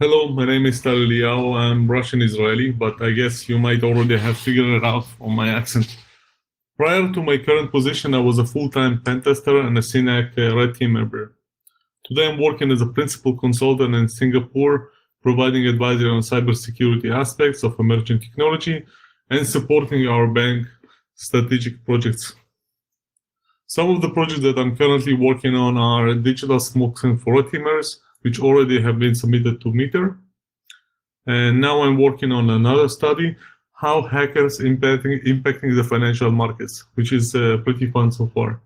Hello, my name is Tal Eliyahu. I'm Russian-Israeli, but I guess you might already have figured it out from my accent. Prior to my current position, I was a full-time pen tester and a CNAC Red Team member. Today, I'm working as a principal consultant in Singapore, providing advisory on cybersecurity aspects of emerging technology and supporting our bank strategic projects. Some of the projects that I'm currently working on are digital smoke screen for red teamers, which already have been submitted to Meter. And now I'm working on another study, how hackers impacting the financial markets, which is pretty fun so far.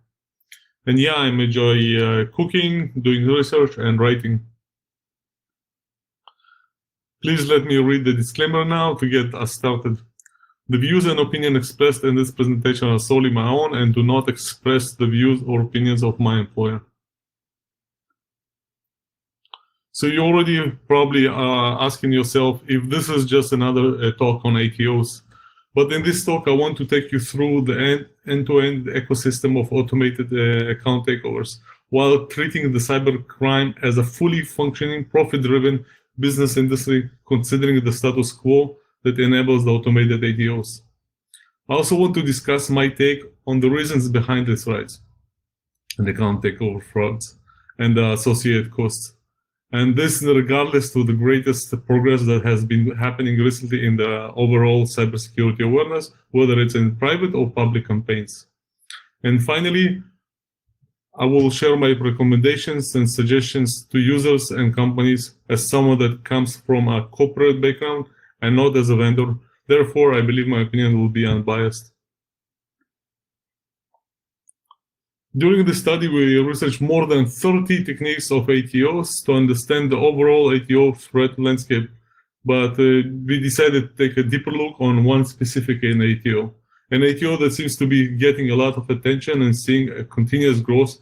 And yeah, I enjoy cooking, doing research, and writing. Please let me read the disclaimer now to get us started. The views and opinions expressed in this presentation are solely my own and do not express the views or opinions of my employer. So you're already probably asking yourself if this is just another talk on ATOs. But in this talk, I want to take you through the end-to-end ecosystem of automated account takeovers, while treating the cybercrime as a fully functioning, profit-driven business industry, considering the status quo that enables the automated ATOs. I also want to discuss my take on the reasons behind this rise and account takeover frauds and the associated costs. And this regardless to the greatest progress that has been happening recently in the overall cybersecurity awareness, whether it's in private or public campaigns. And finally, I will share my recommendations and suggestions to users and companies as someone that comes from a corporate background and not as a vendor. Therefore, I believe my opinion will be unbiased. During the study, we researched more than 30 techniques of ATOs to understand the overall ATO threat landscape, but we decided to take a deeper look on one specific ATO, an ATO that seems to be getting a lot of attention and seeing a continuous growth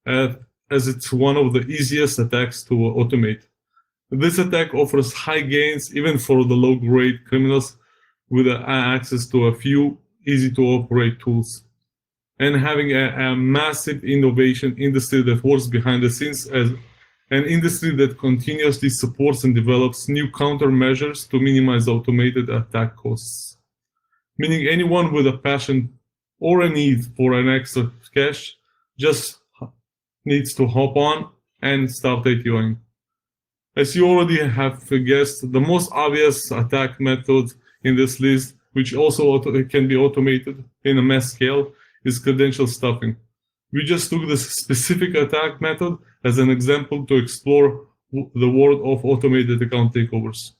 as it's one of the easiest attacks to automate. This attack offers high gains even for the low-grade criminals with access to a few easy-to-operate tools, and having a massive innovation industry that works behind the scenes as an industry that continuously supports and develops new countermeasures to minimize automated attack costs. Meaning anyone with a passion or a need for an extra cash just needs to hop on and start ATOing. As you already have guessed, the most obvious attack method in this list, which also can be automated in a mass scale, is credential stuffing. We just took this specific attack method as an example to explore the world of automated account takeovers.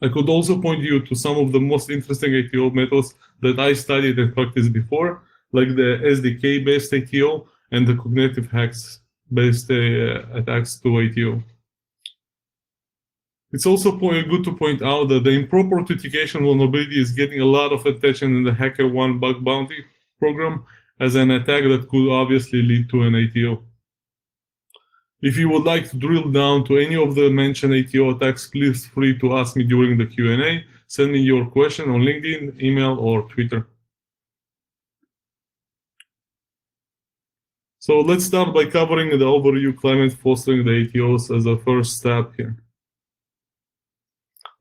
I could also point you to some of the most interesting ATO methods that I studied and practiced before, like the SDK-based ATO and the cognitive hacks-based attacks to ATO. It's also good to point out that the improper authentication vulnerability is getting a lot of attention in the HackerOne bug bounty program as an attack that could obviously lead to an ATO. If you would like to drill down to any of the mentioned ATO attacks, please feel free to ask me during the Q&A. Send me your question on LinkedIn, email, or Twitter. So let's start by covering the overview climate fostering the ATOs as a first step here.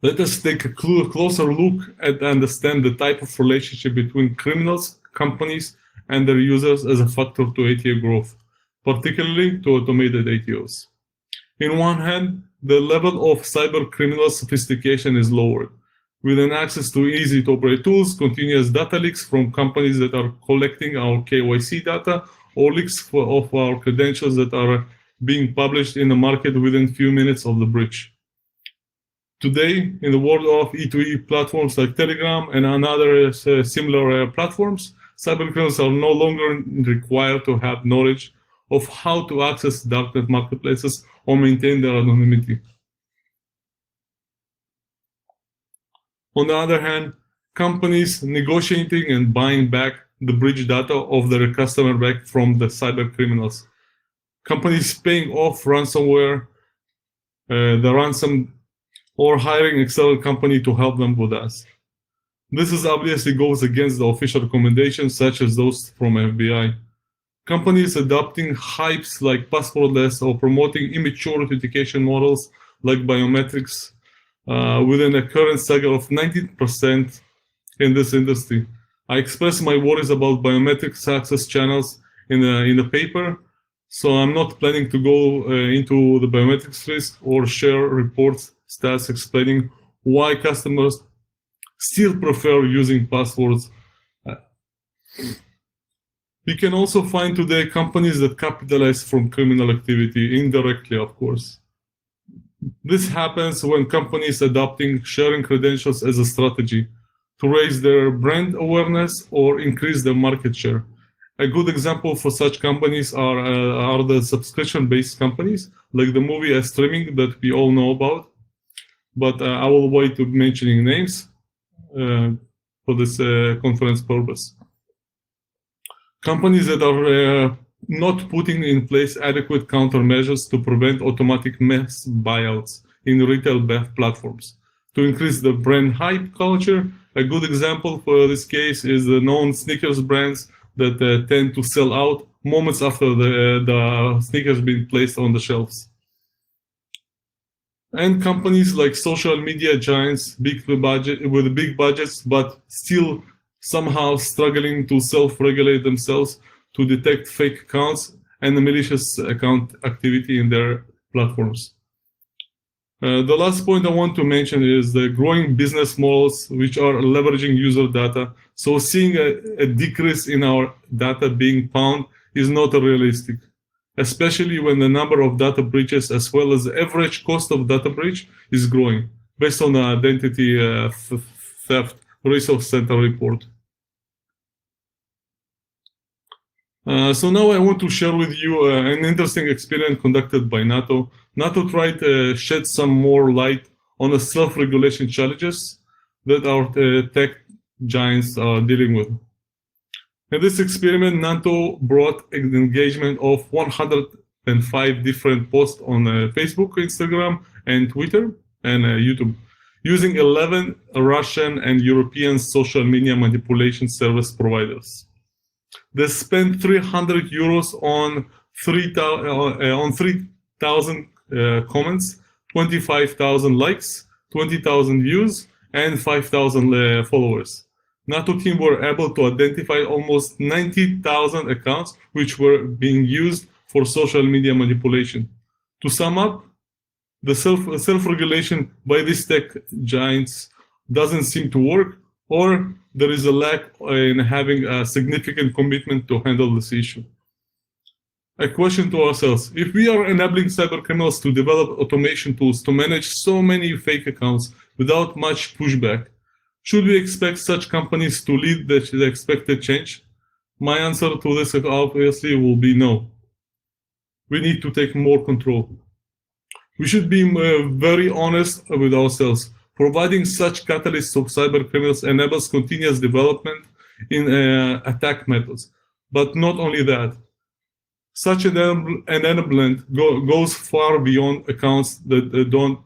Let us take a closer look at understand the type of relationship between criminals, companies, and their users as a factor to ATO growth, particularly to automated ATOs. In one hand, the level of cyber criminal sophistication is lowered, with an access to easy-to-operate tools, continuous data leaks from companies that are collecting our KYC data, or leaks of our credentials that are being published in the market within few minutes of the breach. Today, in the world of E2E platforms like Telegram and other similar platforms, cybercriminals are no longer required to have knowledge of how to access darknet marketplaces or maintain their anonymity. On the other hand, companies negotiating and buying back the breach data of their customer back from the cybercriminals. Companies paying off ransomware, the ransom, or hiring external company to help them with us. This is obviously goes against the official recommendations such as those from FBI. Companies adopting hypes like passwordless or promoting immature authentication models like biometrics, within a current saga of 19% in this industry. I expressed my worries about biometric success channels in the paper, so I'm not planning to go into the biometrics risk or share reports stats explaining why customers still prefer using passwords. We can also find today companies that capitalize from criminal activity indirectly, of course. This happens when companies adopting sharing credentials as a strategy to raise their brand awareness or increase their market share. A good example for such companies are the subscription-based companies, like the movie streaming that we all know about. But I will wait to mentioning names for this conference purpose. Companies that are not putting in place adequate countermeasures to prevent automatic mass buyouts in retail platforms. To increase the brand hype culture, a good example for this case is the known sneakers brands that tend to sell out moments after the sneakers being placed on the shelves. And companies like social media giants with big budgets, but still somehow struggling to self-regulate themselves to detect fake accounts and the malicious account activity in their platforms. The last point I want to mention is the growing business models which are leveraging user data. So seeing a decrease in our data being found is not realistic, especially when the number of data breaches as well as the average cost of data breach is growing based on the identity theft resource center report. So now I want to share with you an interesting experiment conducted by NATO. NATO tried to shed some more light on the self-regulation challenges that our tech giants are dealing with. In this experiment, NATO brought an engagement of 105 different posts on Facebook, Instagram, and Twitter, and YouTube, using 11 Russian and European social media manipulation service providers. They spent 300 euros on 3,000 comments, 25,000 likes, 20,000 views, and 5,000 followers. NATO team were able to identify almost 90,000 accounts which were being used for social media manipulation. To sum up, the self-regulation by these tech giants doesn't seem to work, or there is a lack in having a significant commitment to handle this issue. A question to ourselves: if we are enabling cybercriminals to develop automation tools to manage so many fake accounts without much pushback, should we expect such companies to lead the expected change? My answer to this obviously will be no. We need to take more control. We should be very honest with ourselves. Providing such catalysts of cybercriminals enables continuous development in attack methods. But not only that, such enablement goes far beyond accounts that don't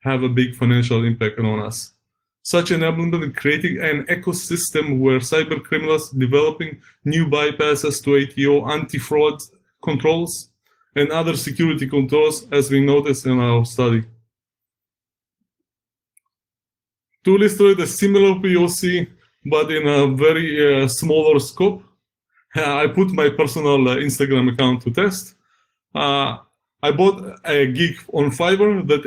have a big financial impact on us. Such enablement is creating an ecosystem where cybercriminals developing new bypasses to ATO, anti-fraud controls, and other security controls, as we noticed in our study. To illustrate a similar POC, but in a very smaller scope, I put my personal Instagram account to test. I bought a gig on Fiverr that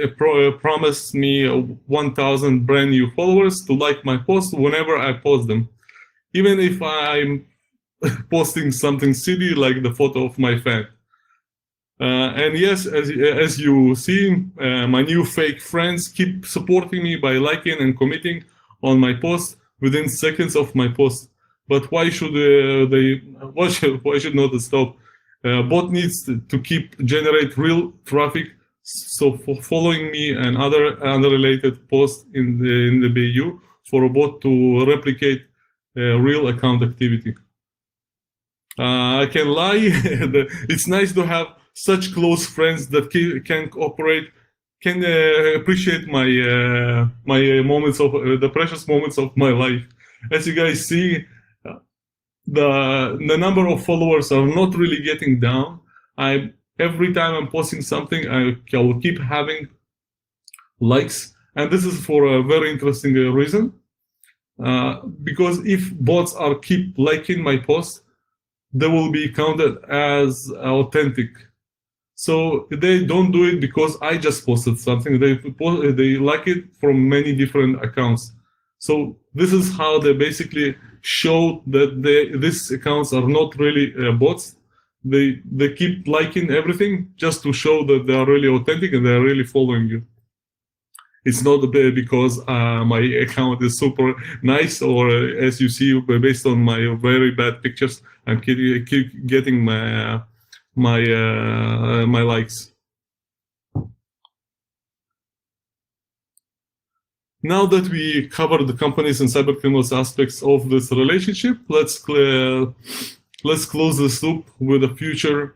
promised me 1,000 brand new followers to like my post whenever I post them, even if I'm posting something silly like the photo of my fan. And yes, as you see, my new fake friends keep supporting me by liking and commenting on my post within seconds of my post. But why should why should not stop? Bot needs to keep generate real traffic. So for following me and other unrelated posts in the BU for a bot to replicate real account activity. I can lie. It's nice to have such close friends that can cooperate, can appreciate my moments of the precious moments of my life. As you guys see, the number of followers are not really getting down. Every time I'm posting something, I will keep having likes. And this is for a very interesting reason. Because if bots are keep liking my post, they will be counted as authentic. So they don't do it because I just posted something. They like it from many different accounts. So this is how they basically show that these accounts are not really bots. They keep liking everything just to show that they are really authentic and they are really following you. It's not because my account is super nice, or as you see, based on my very bad pictures, I'm keep getting my likes. Now that we covered the companies and cybercriminals aspects of this relationship, let's close this loop with the future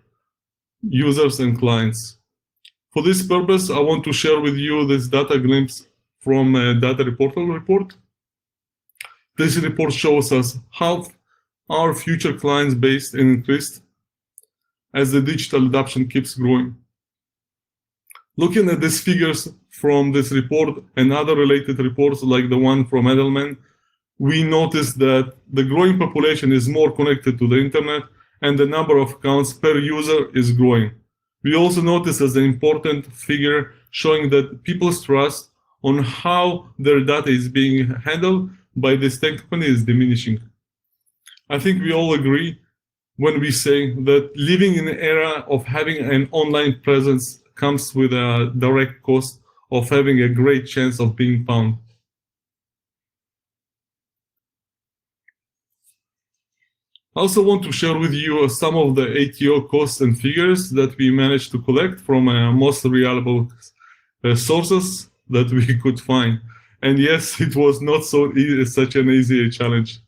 users and clients. For this purpose, I want to share with you this data glimpse from a data reporter report. This report shows us how our future clients base increased as the digital adoption keeps growing. Looking at these figures from this report and other related reports like the one from Edelman, we noticed that the growing population is more connected to the internet and the number of accounts per user is growing. We also notice as an important figure showing that people's trust on how their data is being handled by this tech company is diminishing. I think we all agree when we say that living in an era of having an online presence comes with a direct cost of having a great chance of being found. I also want to share with you some of the ATO costs and figures that we managed to collect from most reliable sources that we could find. And yes, it was not such an easy challenge.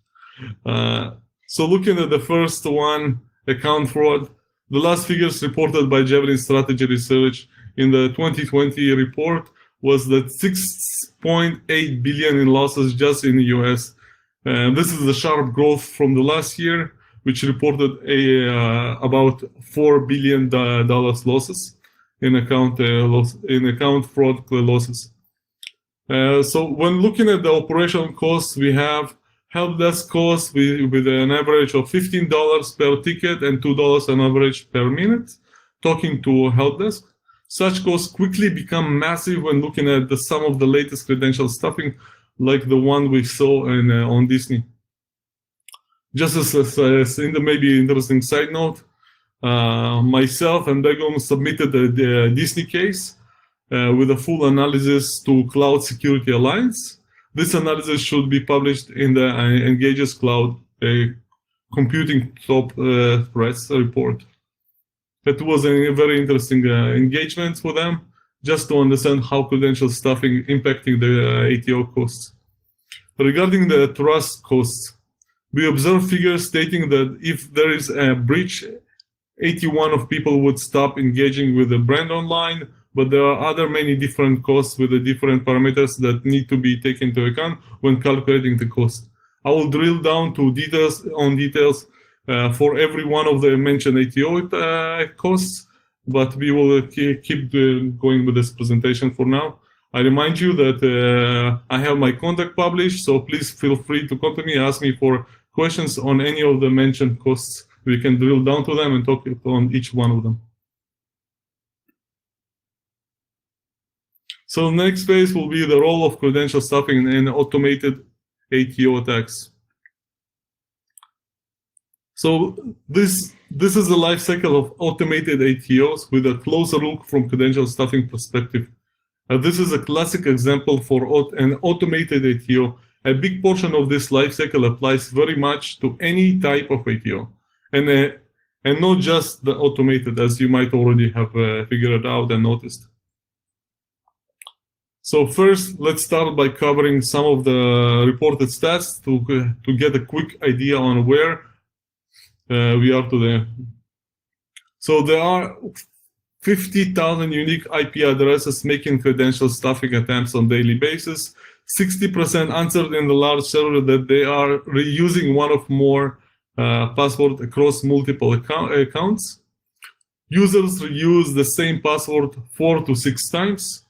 So looking at the first one, account fraud, the last figures reported by Javelin Strategy Research in the 2020 report was that 6.8 billion in losses just in the US. This is the sharp growth from the last year, which reported about $4 billion losses in account fraud losses. So when looking at the operational costs, we have help desk costs with an average of $15 per ticket and $2 on average per minute, talking to help desk. Such costs quickly become massive when looking at some of the latest credential stuffing, like the one we saw on Disney. Just as in the maybe interesting side note, myself and Begum submitted the Disney case with a full analysis to Cloud Security Alliance. This analysis should be published in the Engages Cloud Computing Top Threats report. That was a very interesting engagement for them, just to understand how credential stuffing impacting the ATO costs. Regarding the trust costs, we observe figures stating that if there is a breach, 81 of people would stop engaging with the brand online, but there are other many different costs with the different parameters that need to be taken into account when calculating the cost. I will drill down to details for every one of the mentioned ATO costs, but we will keep going with this presentation for now. I remind you that I have my contact published, so please feel free to contact me, ask me for questions on any of the mentioned costs. We can drill down to them and talk on each one of them. So next phase will be the role of credential stuffing in automated ATO attacks. So this is the life cycle of automated ATOs with a closer look from credential stuffing perspective. This is a classic example for an automated ATO. A big portion of this life cycle applies very much to any type of ATO, and not just the automated, as you might already have figured out and noticed. So first, let's start by covering some of the reported stats to get a quick idea on where we are today. So there are 50,000 unique IP addresses making credential stuffing attempts on a daily basis. 60% answered in the large survey that they are reusing one or more passwords across multiple accounts. Users reuse the same password 4 to 6 times.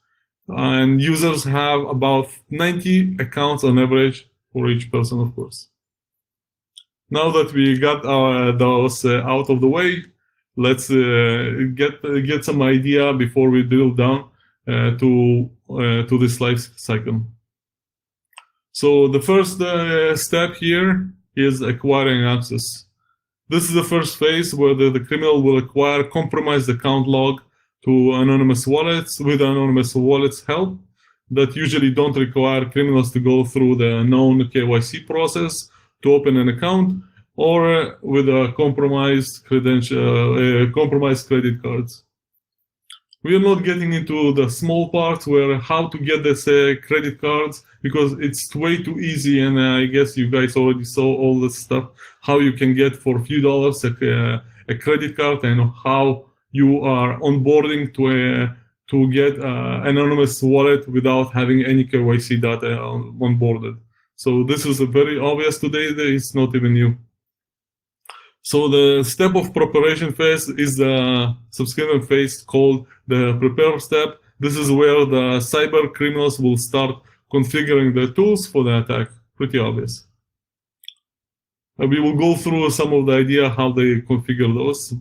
and users have about 90 accounts on average for each person, of course. Now that we got those out of the way, let's get some idea before we drill down to this life cycle. So the first step here is acquiring access. This is the first phase where the criminal will acquire compromised account log to anonymous wallets with anonymous wallets help that usually don't require criminals to go through the known KYC process to open an account, or with a compromised credit cards. We are not getting into the small parts where how to get this credit cards, because it's way too easy, and I guess you guys already saw all this stuff, how you can get for a few dollars a credit card, and how you are onboarding to get anonymous wallet without having any KYC data onboarded. So this is very obvious today. It's not even new. So the step of preparation phase is the subscription phase called the prepare step. This is where the cyber criminals will start configuring the tools for the attack. Pretty obvious. We will go through some of the idea how they configure those.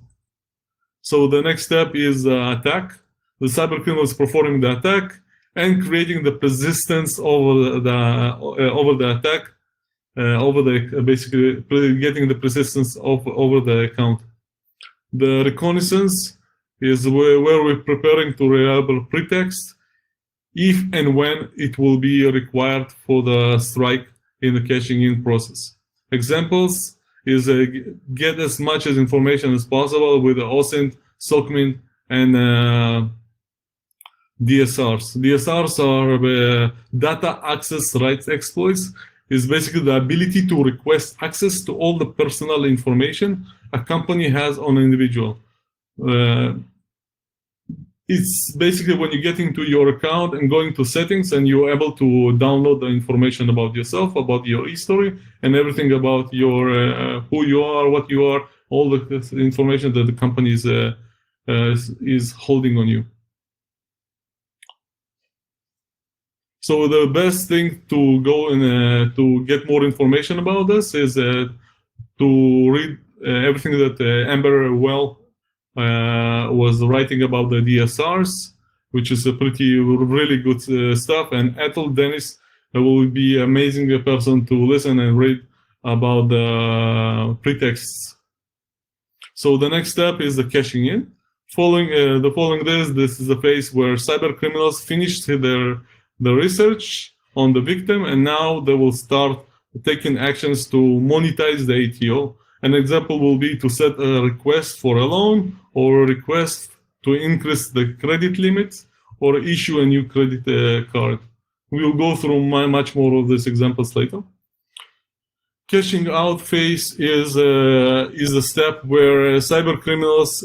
So the next step is attack. The cyber criminal is performing the attack and creating the persistence over the attack. Basically getting the persistence over the account. The reconnaissance is where we're preparing to reliable pretext if and when it will be required for the strike in the cashing in process. Examples is get as much as information as possible with the OSINT, SOCMINT, and DSRs. DSRs are data access rights exploits. Is basically the ability to request access to all the personal information a company has on an individual. It's basically when you get into your account and going to settings and you're able to download the information about yourself, about your history, and everything about your who you are, what you are, all the information that the company is holding on you. So the best thing to go and to get more information about this is to read everything that Amber Well was writing about the DSRs, which is a really good stuff. And Ethel Dennis will be an amazing person to listen and read about the pretexts. So the next step is the cashing in. Following this is the phase where cyber criminals finished the research on the victim, and now they will start taking actions to monetize the ATO. An example will be to set a request for a loan, or a request to increase the credit limit, or issue a new credit card. We will go through much more of these examples later. Cashing out phase is a step where cyber criminals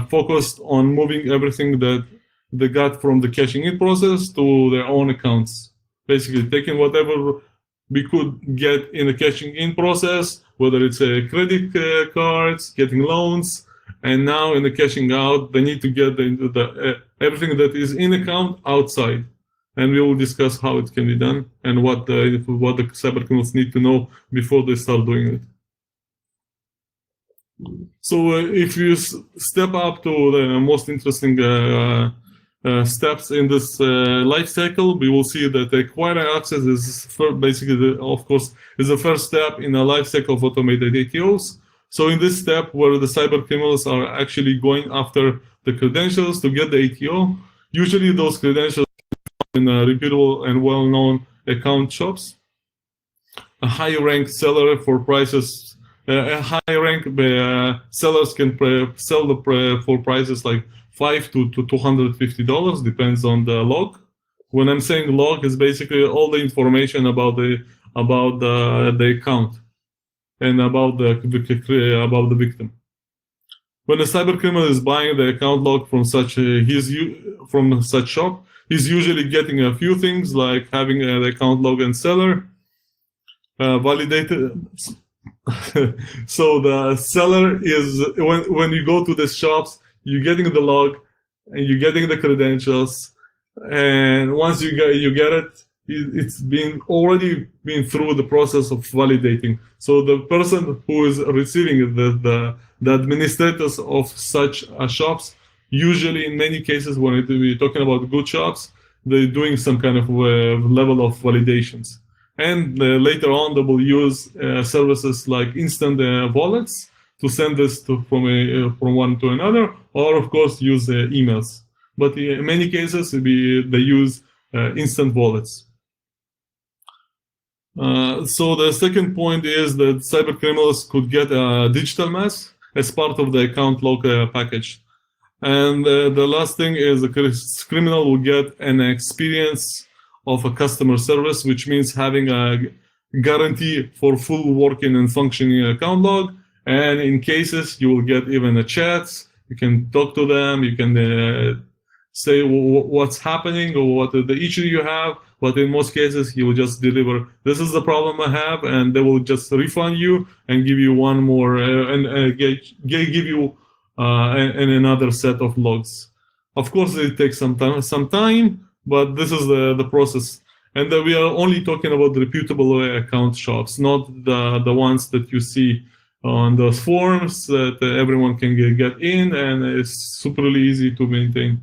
focused on moving everything that they got from the cashing in process to their own accounts. Basically taking whatever we could get in the cashing in process, whether it's credit cards, getting loans, and now in the cashing out, they need to get everything that is in account outside. And we will discuss how it can be done and what the cyber criminals need to know before they start doing it. So if you step up to the most interesting steps in this life cycle, we will see that acquiring access is basically, of course, is the first step in a life cycle of automated ATOs. So in this step, where the cyber criminals are actually going after the credentials to get the ATO, usually those credentials in reputable and well-known account shops. A high-ranked seller for prices, sellers can sell for prices like $5 to $250, depends on the log. When I'm saying log, is basically all the information about the account and about the victim. When a cyber criminal is buying the account log from such shop, he's usually getting a few things like having the account log and seller validated. So the seller is, when you go to the shops, you're getting the log and you're getting the credentials, And once you get it, it's been already been through the process of validating. So the person who is receiving it, the administrators of such shops, usually in many cases when we're talking about good shops, they're doing some kind of level of validations. And later on, they will use services like instant wallets to send this from one to another, or of course use emails. But in many cases, they use instant wallets. So the second point is that cyber criminals could get a digital mask as part of the account lock package. And the last thing is the criminal will get an experience of a customer service, which means having a guarantee for full working and functioning account log. And in cases, you will get even a chat. You can talk to them. You can say what's happening or what the issue you have. But in most cases, he will just deliver, this is the problem I have, and they will just refund you and give you one more, and give you another set of logs. Of course, it takes some time, but this is the process. And we are only talking about reputable account shops, not the ones that you see on those forums that everyone can get in, and it's super easy to maintain.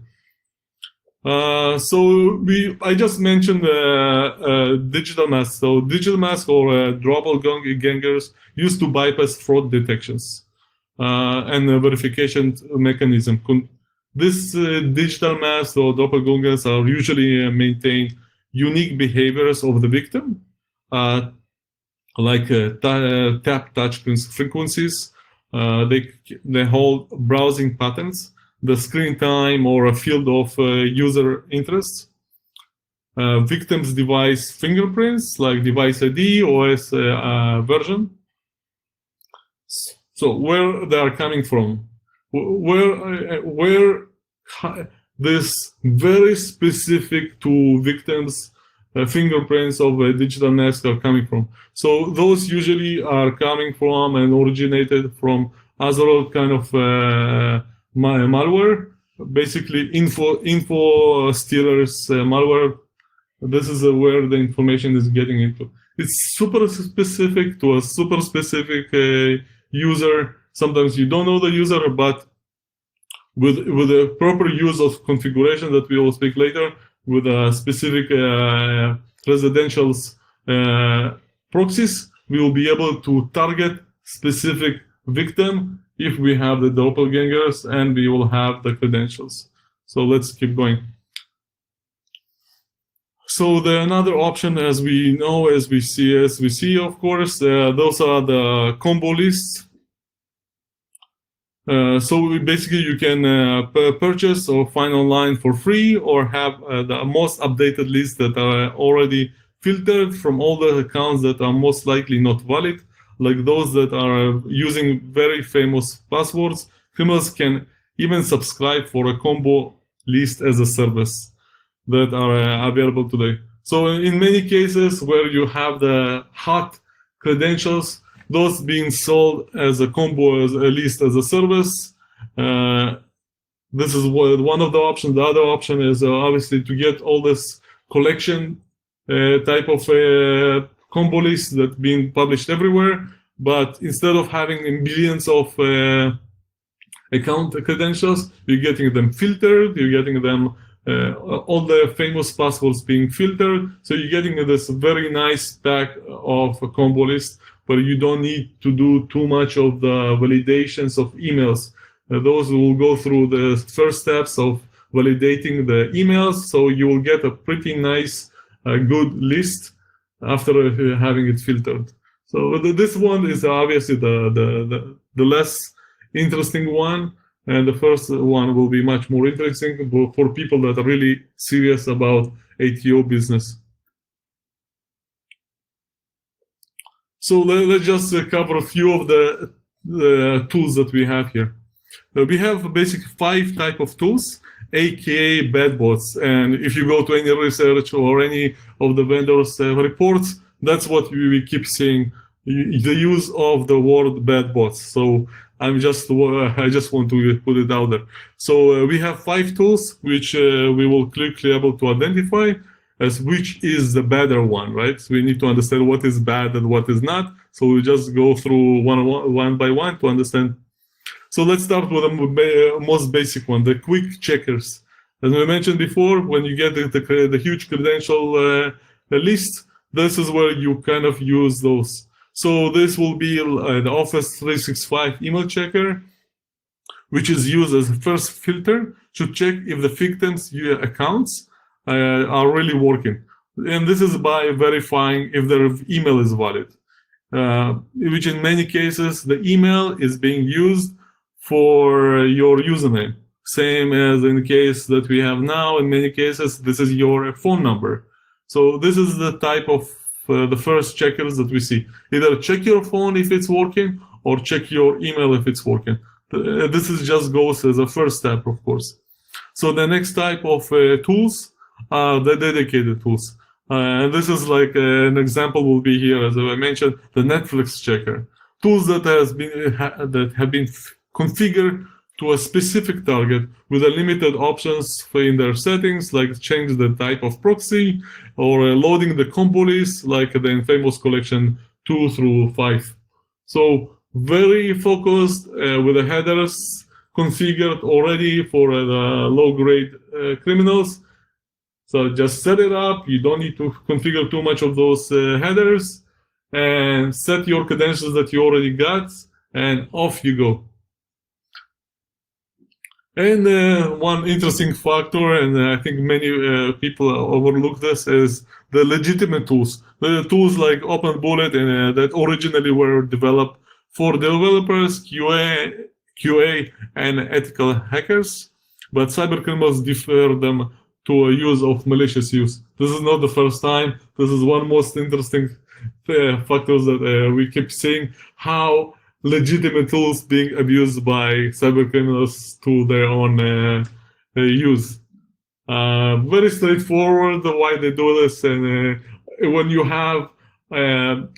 So I just mentioned digital mask. So digital mask or doppelgangers used to bypass fraud detections and verification mechanism. This digital mask or doppelgangers are usually maintain unique behaviors of the victim, like tap touch frequencies. They hold browsing patterns, the screen time, or a field of user interests. Victims' device fingerprints, like device ID, OS version. So where they are coming from, where this very specific to victims' fingerprints of digital masks are coming from. So those usually are coming from and originated from other kind of malware, basically info stealers malware. This is where the information is getting into. It's super specific to a super specific user. Sometimes you don't know the user, but with the proper use of configuration that we will speak later, with a specific residential proxies, we will be able to target specific victim if we have the doppelgangers and we will have the credentials. So let's keep going. So the another option, as we know, as we see, of course, those are the combo lists. So basically, you can purchase or find online for free, or have the most updated list that are already filtered from all the accounts that are most likely not valid, like those that are using very famous passwords. Criminals can even subscribe for a combo list as a service that are available today. So in many cases where you have the hot credentials, those being sold as a combo, as a list, as a service, this is one of the options. The other option is obviously to get all this collection type of combo lists that being published everywhere. But instead of having millions of account credentials, you're getting them filtered. You're getting them all the famous passwords being filtered. So you're getting this very nice pack of a combo list, but you don't need to do too much of the validations of emails. Those will go through the first steps of validating the emails, so you will get a pretty nice, good list after having it filtered. So this one is obviously the less interesting one, and the first one will be much more interesting for people that are really serious about ATO business. So let's just cover a few of the tools that we have here. We have basically 5 types of tools, aka bad bots. And if you go to any research or any of the vendors' reports, that's what we keep seeing. the use of the word bad bots. So I just want to put it out there. So we have 5 tools which we will quickly able to identify as which is the better one, right? So we need to understand what is bad and what is not. So we just go through one by one to understand. So let's start with the most basic one, the quick checkers. As we mentioned before, when you get the huge credential list, this is where you kind of use those. So this will be the Office 365 email checker, which is used as a first filter to check if the victims' accounts are really working. And this is by verifying if their email is valid, which in many cases, the email is being used for your username. Same as in the case that we have now, in many cases, this is your phone number. So this is the type of the first checkers that we see. Either check your phone if it's working or check your email if it's working. This is just goes as a first step, of course. So the next type of tools are the dedicated tools. And this is like an example will be here, as I mentioned, the Netflix checker. Tools that have been configured to a specific target with a limited options in their settings, like change the type of proxy or loading the combo list, like the infamous collection 2 through 5. So very focused with the headers configured already for the low-grade criminals. So just set it up. You don't need to configure too much of those headers, and set your credentials that you already got, and off you go. And one interesting factor, and I think many people overlook this, is the legitimate tools. The tools like OpenBullet and that originally were developed for developers, QA, and ethical hackers, but cybercriminals defer them to a use of malicious use. This is not the first time. This is one most interesting factors that we keep seeing, how legitimate tools being abused by cybercriminals to their own use. Very straightforward why they do this, and when you have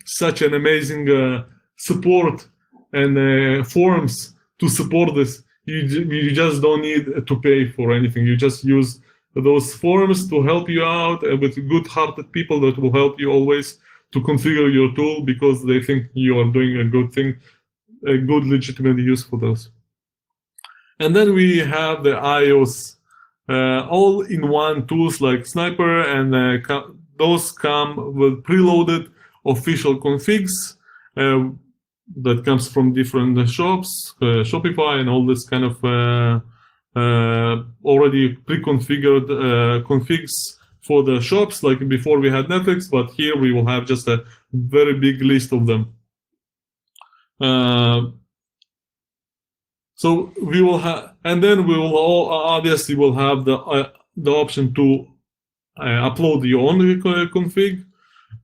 such an amazing support and forums to support this, you just don't need to pay for anything. You just use those forums to help you out with good-hearted people that will help you always to configure your tool because they think you are doing a good thing, a good legitimate use for those. And then we have the iOS all-in-one tools like Sniper, and those come with preloaded official configs that comes from different shops, Shopify, and all this kind of already pre-configured configs for the shops. Like before we had Netflix, but here we will have just a very big list of them. So we will have, and then we will obviously will have the option to upload your own config.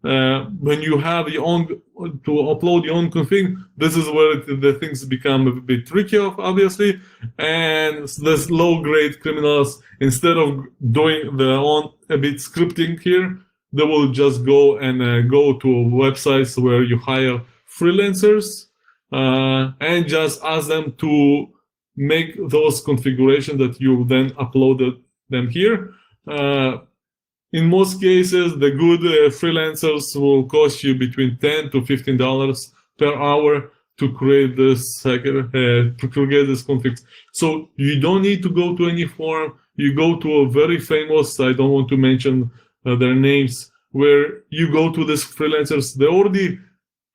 When you have your own to upload your own config, this is where the things become a bit tricky, obviously. And there's low-grade criminals, instead of doing their own a bit scripting here, they will just go and go to websites where you hire freelancers and just ask them to make those configurations that you then uploaded them here. In most cases, the good freelancers will cost you between $10 to $15 per hour to create this config. So you don't need to go to any forum. You go to a very famous, I don't want to mention their names, where you go to these freelancers. They already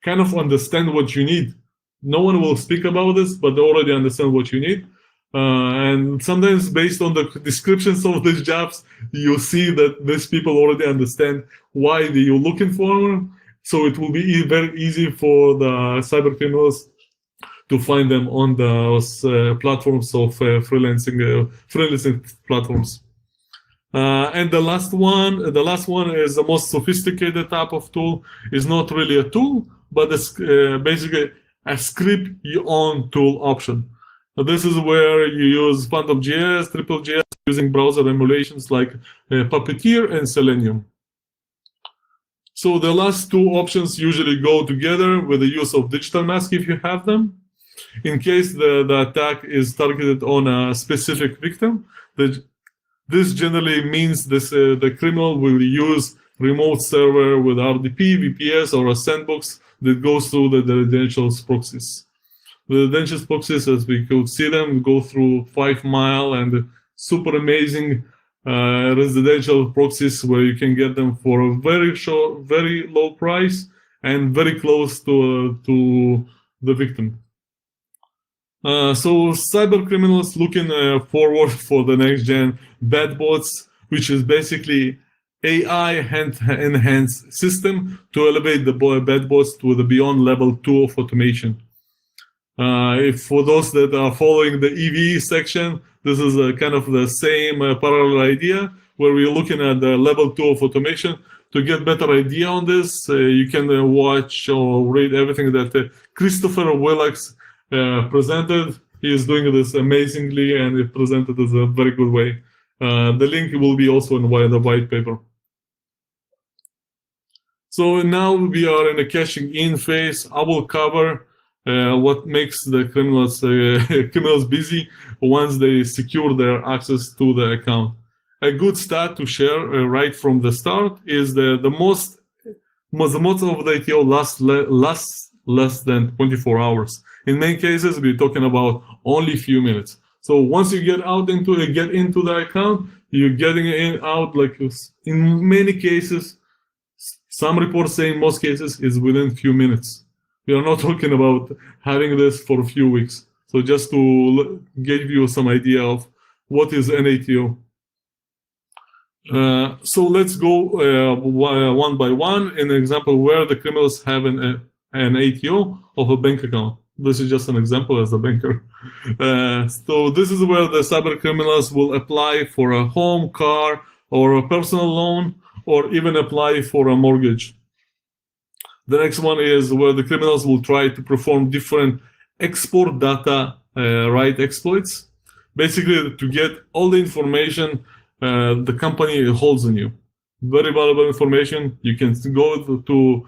kind of understand what you need. No one will speak about this, but they already understand what you need. And sometimes based on the descriptions of these jobs, you see that these people already understand why you're looking for them. So it will be very easy for the cyber criminals to find them on those platforms of freelancing platforms. And the last one is the most sophisticated type of tool. It's not really a tool, but it's basically a script your own tool option. This is where you use Phantom.js, Triple.js, using browser emulations like Puppeteer and Selenium. So the last two options usually go together with the use of digital mask if you have them. In case the attack is targeted on a specific victim, this generally means the criminal will use remote server with RDP, VPS, or a sandbox that goes through the credentials proxies. The credentials proxies, as we could see them, go through 5 mile and super amazing residential proxies where you can get them for a very low price and very close to the victim. So cyber criminals looking forward for the next gen bad bots, which is basically AI enhanced system to elevate the bad bots to the beyond level 2 of automation. If for those that are following the EV section, this is a kind of the same parallel idea where we're looking at the level 2 of automation. To get better idea on this, you can watch or read everything that Christopher Willax presented. He is doing this amazingly and he presented this a very good way. The link will be also in the white paper. So now we are in a cashing in phase. I will cover what makes the criminals busy once they secure their access to the account. A good stat to share right from the start is the most of the ITO lasts less than 24 hours. In many cases, we're talking about only a few minutes. So once you get into the account, you're getting in out like in many cases. Some reports say in most cases is within a few minutes. We are not talking about having this for a few weeks. So just to give you some idea of what is an ATO. So let's go one by one. An example where the criminals have an ATO of a bank account. This is just an example as a banker. So this is where the cyber criminals will apply for a home, car, or a personal loan, or even apply for a mortgage. The next one is where the criminals will try to perform different export data right exploits, basically to get all the information the company holds on you. Very valuable information. You can go to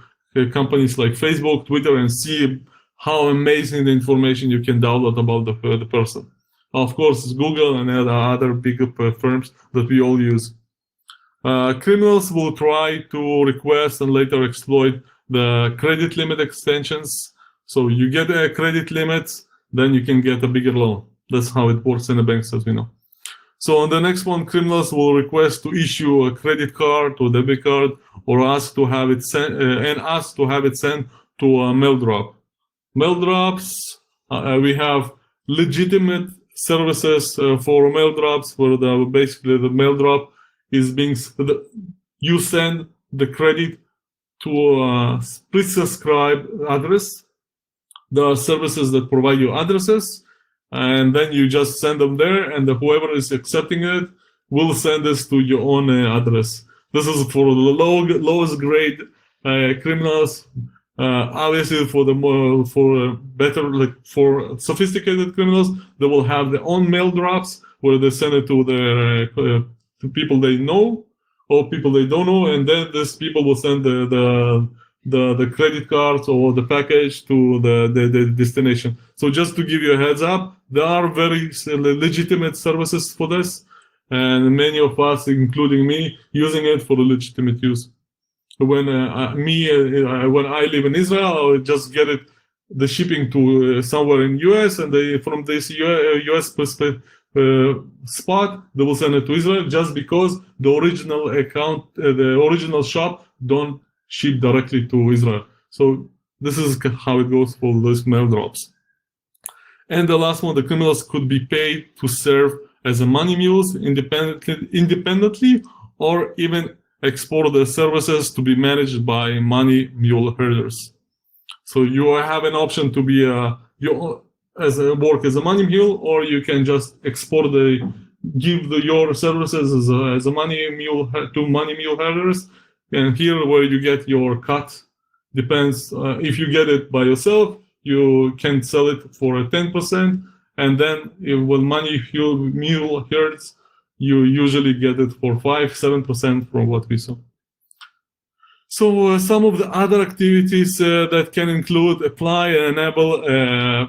companies like Facebook, Twitter, and see how amazing the information you can download about the person. Of course, it's Google and other big firms that we all use. Criminals will try to request and later exploit the credit limit extensions. So you get a credit limit, then you can get a bigger loan. That's how it works in the banks, as we know. So on the next one, criminals will request to issue a credit card or debit card, or ask to have it sent to a mail drop. Mail drops, we have legitimate services for mail drops, where basically the mail drop is you send the credit to a pre-subscribed address. There are services that provide you addresses, and then you just send them there, and whoever is accepting it will send this to your own address. This is for the lowest grade criminals. Obviously, for sophisticated criminals, they will have their own mail drops where they send it to to people they know or people they don't know, and then these people will send the credit cards or the package to the destination. So just to give you a heads up, there are very legitimate services for this, and many of us, including me, using it for the legitimate use. When when I live in Israel, I would just get the shipping to somewhere in US, and from this US spot, they will send it to Israel, just because the original account, the original shop don't ship directly to Israel. So this is how it goes for those mail drops. And the last one, the criminals could be paid to serve as a money mules independently, or even export the services to be managed by money mule herders. So you have an option to be work as a money mule, or you can just give your services as a money mule to money mule herders. And here, where you get your cut, depends. If you get it by yourself, you can sell it for 10%, and then when money mule herds, you usually get it for 5-7% from what we saw. So some of the other activities that can include apply and enable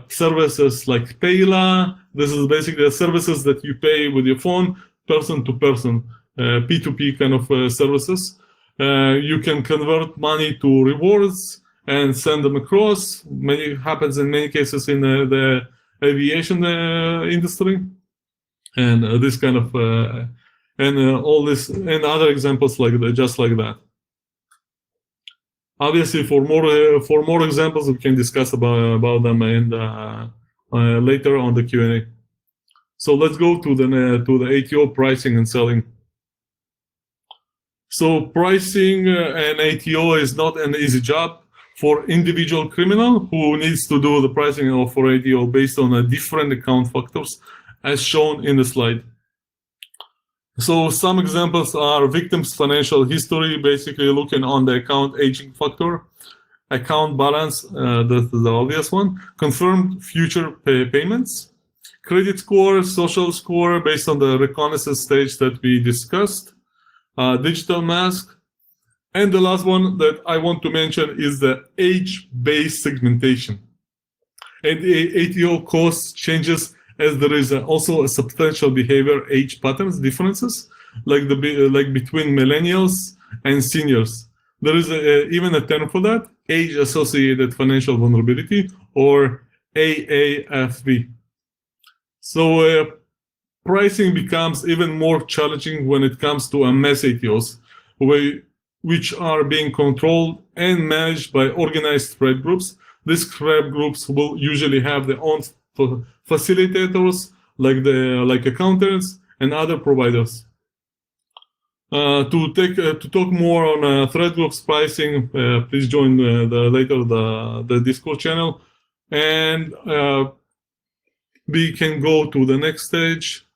services like Payla. This is basically the services that you pay with your phone, person to person, P2P kind of services. You can convert money to rewards and send them across. Happens in many cases in the aviation industry, and this kind of all this and other examples like that, just like that. Obviously, for more examples, we can discuss about them and later on the Q&A. So let's go to the ATO pricing and selling. So pricing and ATO is not an easy job for individual criminal who needs to do the pricing for ATO based on different account factors, as shown in the slide. So some examples are victim's financial history, basically looking on the account aging factor, account balance, that's the obvious one, confirmed future payments, credit score, social score based on the reconnaissance stage that we discussed, digital mask, and the last one that I want to mention is the age-based segmentation. And the ATO cost changes as there is also a substantial behavior age patterns differences, like between millennials and seniors. There is even a term for that, age-associated financial vulnerability, or AAFV. So pricing becomes even more challenging when it comes to mass ATOs, which are being controlled and managed by organized threat groups. These threat groups will usually have their own facilitators, like accountants and other providers. To talk more on threat groups pricing, please join later the Discord channel, and we can go to the next stage.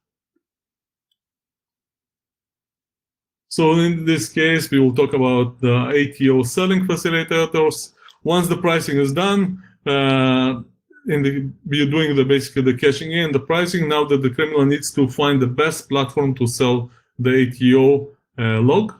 So in this case, we will talk about the ATO selling facilitators. Once the pricing is done, we're doing basically the caching in, the pricing. Now that the criminal needs to find the best platform to sell the ATO log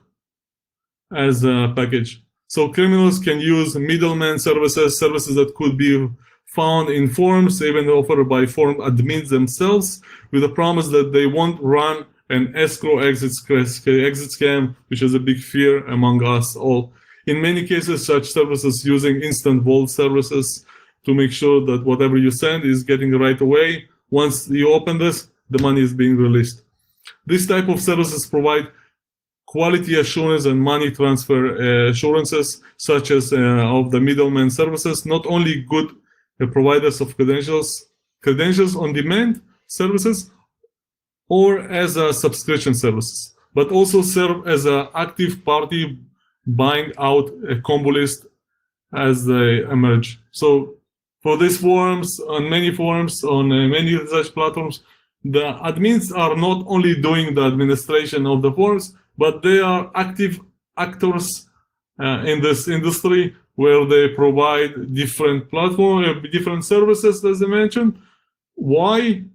as a package. So criminals can use middleman services that could be found in forums, even offered by forum admins themselves, with a promise that they won't run an escrow exit scam, which is a big fear among us all. In many cases, such services using instant vault services to make sure that whatever you send is getting right away. Once you open this, the money is being released. This type of services provide quality assurance and money transfer assurances, such as of the middleman services, not only good providers of credentials on demand services, or as a subscription services, but also serve as an active party buying out a combo list as they emerge. So for these forums, on many such platforms, the admins are not only doing the administration of the forums, but they are active actors in this industry where they provide different different services, as I mentioned. Why?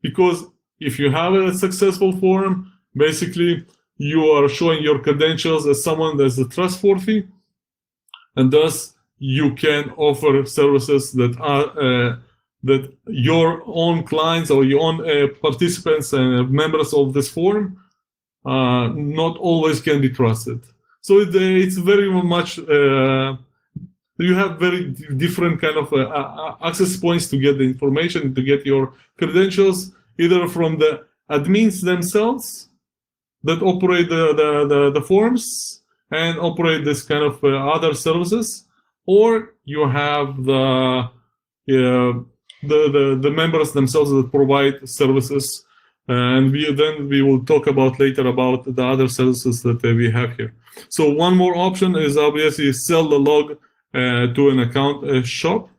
Because if you have a successful forum, basically you are showing your credentials as someone that's trustworthy, and thus you can offer services that are that your own clients or your own participants and members of this forum not always can be trusted. So it's very much you have very different kind of access points to get the information, to get your credentials, either from the admins themselves that operate the forums and operate this kind of other services, or you have the members themselves that provide services. And we will talk about later about the other services that we have here. So one more option is obviously sell the log to an account shop,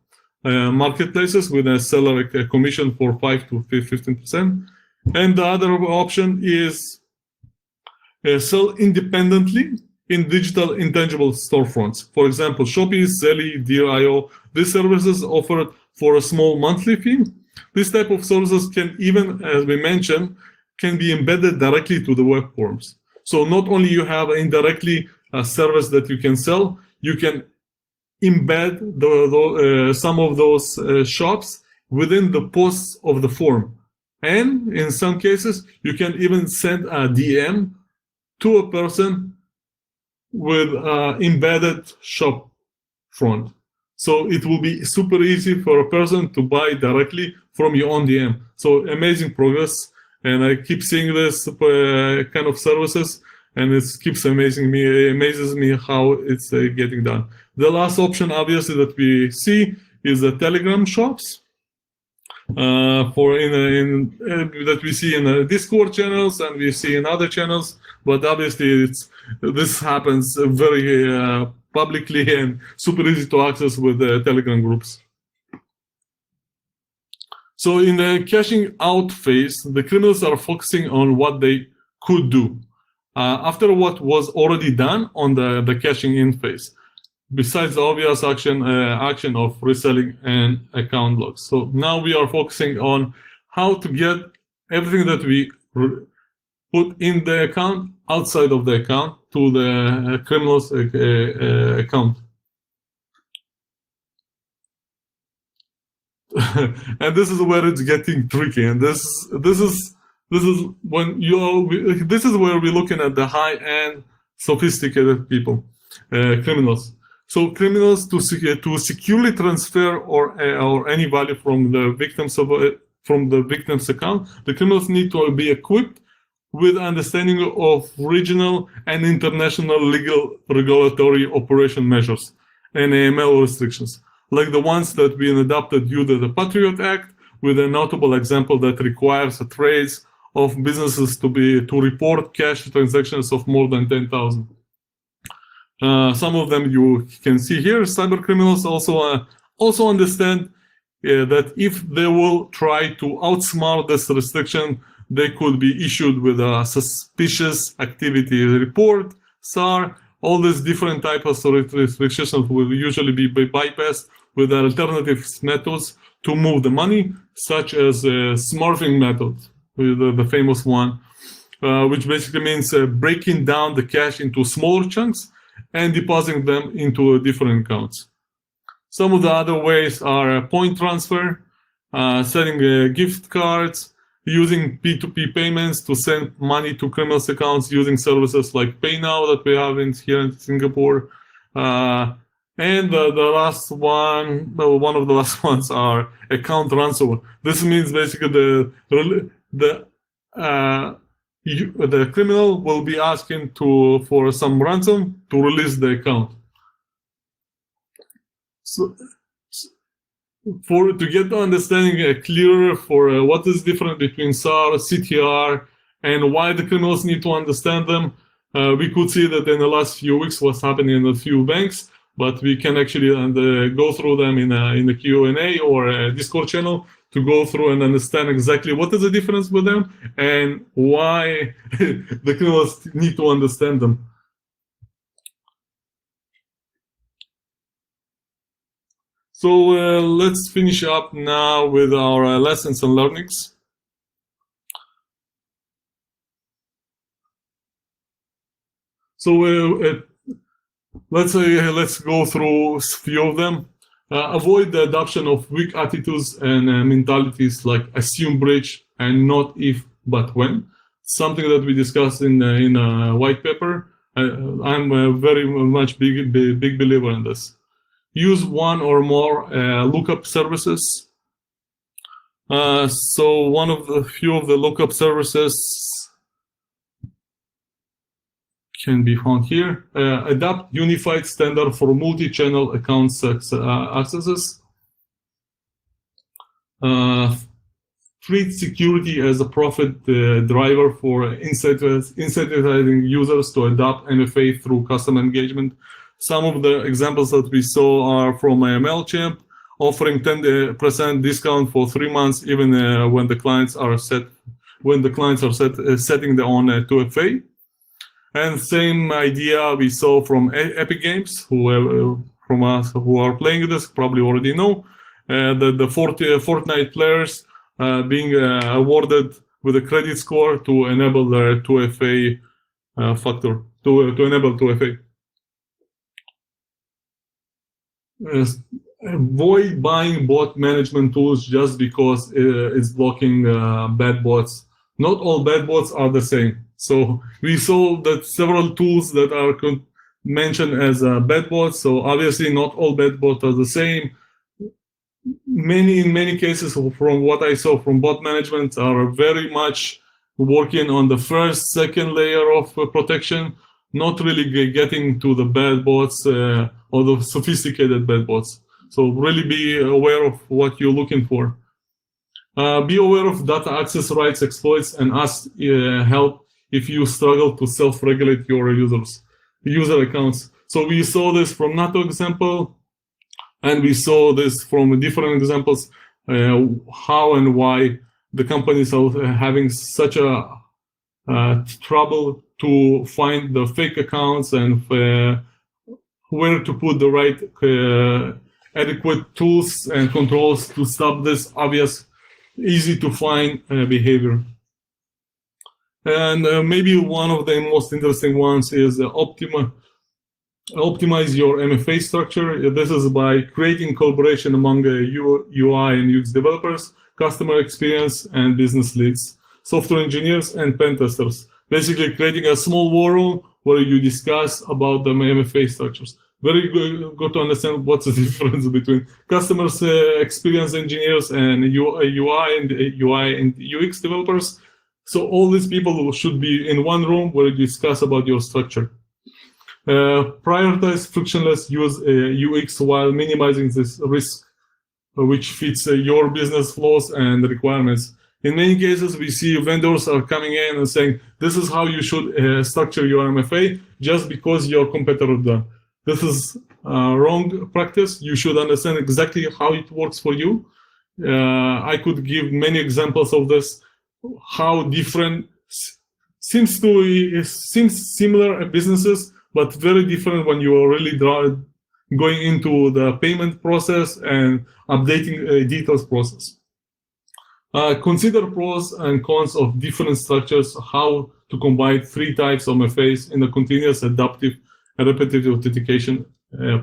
marketplaces with a seller commission for 5 to 15%. And the other option is sell independently in digital intangible storefronts. For example, Shopee, Zelly, Deer.io. These services offered for a small monthly fee. This type of services can even, as we mentioned, can be embedded directly to the web forms. So not only you have indirectly service that you can sell, you can embed some of those shops within the posts of the form. And in some cases, you can even send a DM to a person with embedded shop front. So it will be super easy for a person to buy directly from your own DM. So amazing progress. And I keep seeing this kind of services, and it keeps amazes me how it's getting done. The last option, obviously, that we see is the Telegram shops. That we see in Discord channels and we see in other channels, but obviously this happens very publicly and super easy to access with Telegram groups. So in the cashing out phase, the criminals are focusing on what they could do after what was already done on the cashing in phase, besides the obvious action of reselling and account logs. So now we are focusing on how to get everything that we put in the account outside of the account to the criminal's account. And this is where it's getting tricky. And this is where we're looking at the high-end, sophisticated people, criminals. So criminals to securely transfer or any value from the victim's account, the criminals need to be equipped with understanding of regional and international legal regulatory operation measures and AML restrictions, like the ones that being adopted due to the Patriot Act, with a notable example that requires a trace of businesses to report cash transactions of more than 10,000. Some of them you can see here. Cyber criminals also understand that if they will try to outsmart this restriction, they could be issued with a suspicious activity report, SAR. All these different types of restrictions will usually be bypassed with alternative methods to move the money, such as smurfing method, the famous one, which basically means breaking down the cash into smaller chunks and depositing them into different accounts. Some of the other ways are point transfer, setting gift cards, using P2P payments to send money to criminals' accounts using services like PayNow that we have here in Singapore. And the last one, one of the last ones are account ransomware. This means basically the criminal will be asking for some ransom to release the account. So to get the understanding clearer for what is different between SAR, CTR, and why the criminals need to understand them, we could see that in the last few weeks what's happening in a few banks, but we can actually go through them in the Q&A or a Discord channel to go through and understand exactly what is the difference with them and why the criminals need to understand them. So let's finish up now with our lessons and learnings. So let's go through a few of them. Avoid the adoption of weak attitudes and mentalities like assume breach and not if but when. Something that we discussed in a white paper. I'm a very much big believer in this. Use one or more lookup services. So one of the few of the lookup services can be found here. Adopt unified standard for multi-channel account accesses. Treat security as a profit driver for incentivizing users to adopt MFA through customer engagement. Some of the examples that we saw are from MailChimp, offering 10% discount for 3 months, even when the clients are setting their own 2FA. And same idea we saw from Epic Games, from us who are playing this probably already know, the Fortnite players being awarded with a credit score to enable their 2FA factor, to enable 2FA. avoid buying bot management tools just because it's blocking bad bots. Not all bad bots are the same. So we saw that several tools that are mentioned as bad bots. So obviously not all bad bots are the same. In many cases, from what I saw from bot management, are very much working on the first, second layer of protection, not really getting to the bad bots or the sophisticated bad bots. So really be aware of what you're looking for. Be aware of data access rights exploits and ask help if you struggle to self-regulate your user accounts. So we saw this from NATO example, and we saw this from different examples, how and why the companies are having such a trouble to find the fake accounts and where to put the right adequate tools and controls to stop this obvious, easy to find behavior. And maybe one of the most interesting ones is optimize your MFA structure. This is by creating collaboration among UI and UX developers, customer experience, and business leads, software engineers, and pen testers. Basically creating a small war room where you discuss about the MFA structures. Very good to understand what's the difference between customers experience engineers and UI and UX developers. So all these people should be in one room where you discuss about your structure. Prioritize frictionless UX while minimizing this risk, which fits your business flows and requirements. In many cases, we see vendors are coming in and saying, this is how you should structure your MFA just because your competitor done. This is wrong practice. You should understand exactly how it works for you. I could give many examples of this, how different seems similar businesses, but very different when you are really going into the payment process and updating details process. Consider pros and cons of different structures, how to combine 3 types of MFAs in a continuous, adaptive, and repetitive authentication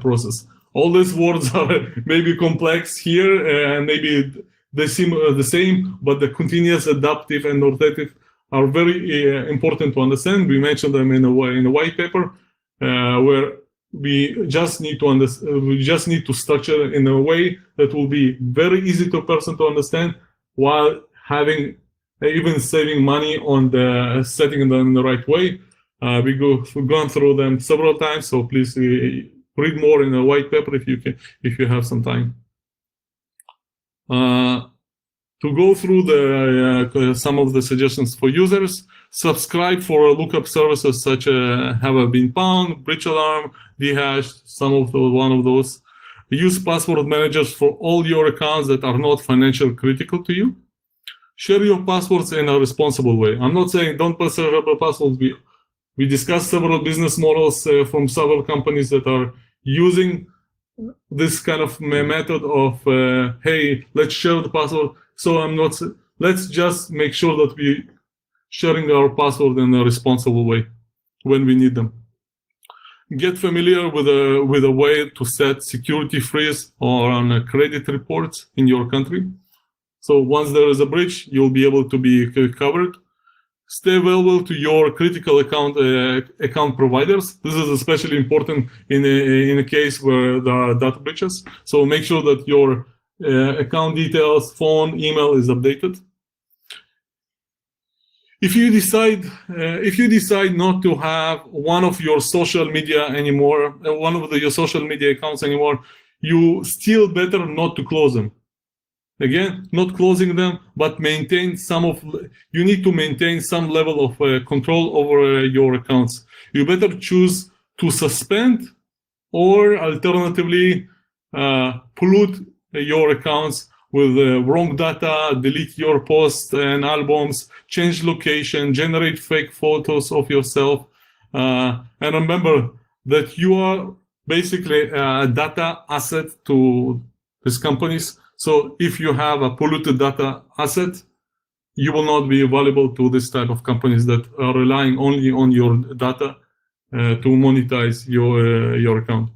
process. All these words are maybe complex here, and maybe they seem the same, but the continuous, adaptive, and rotative are very important to understand. We mentioned them in a white paper, where we just need to structure in a way that will be very easy to a person to understand, while having even saving money on the setting them in the right way. We've gone through them several times, so please read more in the white paper if you have some time. To go through some of the suggestions for users, subscribe for lookup services such as Have I Been Pwned, Breach Alarm, Dhash, one of those. Use password managers for all your accounts that are not financially critical to you. Share your passwords in a responsible way. I'm not saying don't pass several passwords. We discussed several business models from several companies that are using this kind of method of, hey, let's share the password. So let's just make sure that we sharing our password in a responsible way when we need them. Get familiar with a way to set security freeze or on credit reports in your country. So once there is a breach, you'll be able to be covered. Stay available to your critical account providers. This is especially important in a case where there are data breaches. So make sure that your account details, phone, email is updated. If you decide not to have one of your social media anymore, your social media accounts anymore, you still better not to close them. Again, not closing them, but you need to maintain some level of control over your accounts. You better choose to suspend or alternatively pollute your accounts with wrong data, delete your posts and albums, change location, generate fake photos of yourself. And remember that you are basically a data asset to these companies. So if you have a polluted data asset, you will not be valuable to this type of companies that are relying only on your data to monetize your account.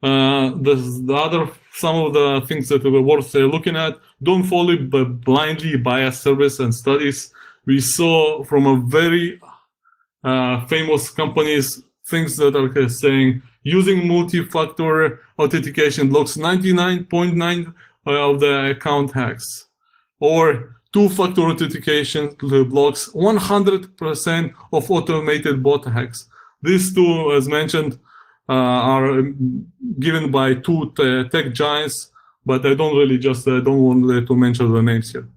The other, some of the things that were worth looking at: don't fully blindly bias service and studies. We saw from a very famous companies things that are saying using multi-factor authentication blocks 99.9 of the account hacks, or two-factor authentication blocks 100% of automated bot hacks. These two, as mentioned, are given by two tech giants, but I don't want to mention the names here.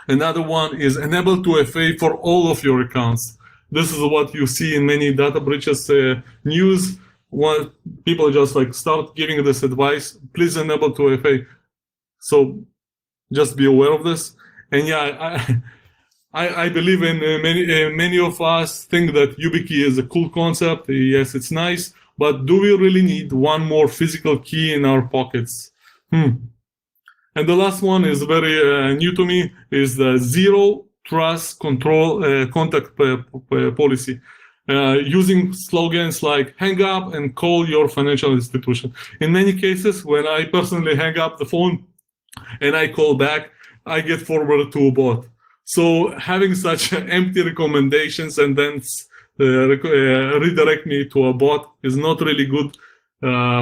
Another one is enable 2FA for all of your accounts. This is what you see in many data breaches news. When people just start giving this advice, please enable 2FA. So just be aware of this. And yeah, I believe in many of us think that YubiKey is a cool concept. Yes, it's nice, but do we really need one more physical key in our pockets? And the last one is very new to me, is the zero trust control contact policy, using slogans like hang up and call your financial institution. In many cases, when I personally hang up the phone and I call back, I get forwarded to a bot. So having such empty recommendations and then redirect me to a bot is not really good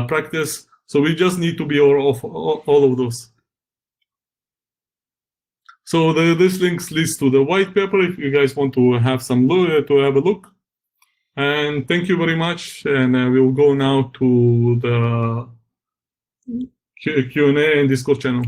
practice. So we just need to be aware of all of those. So this link leads to the white paper if you guys want to have a look. And thank you very much. And we'll go now to the Q&A and Discord channel.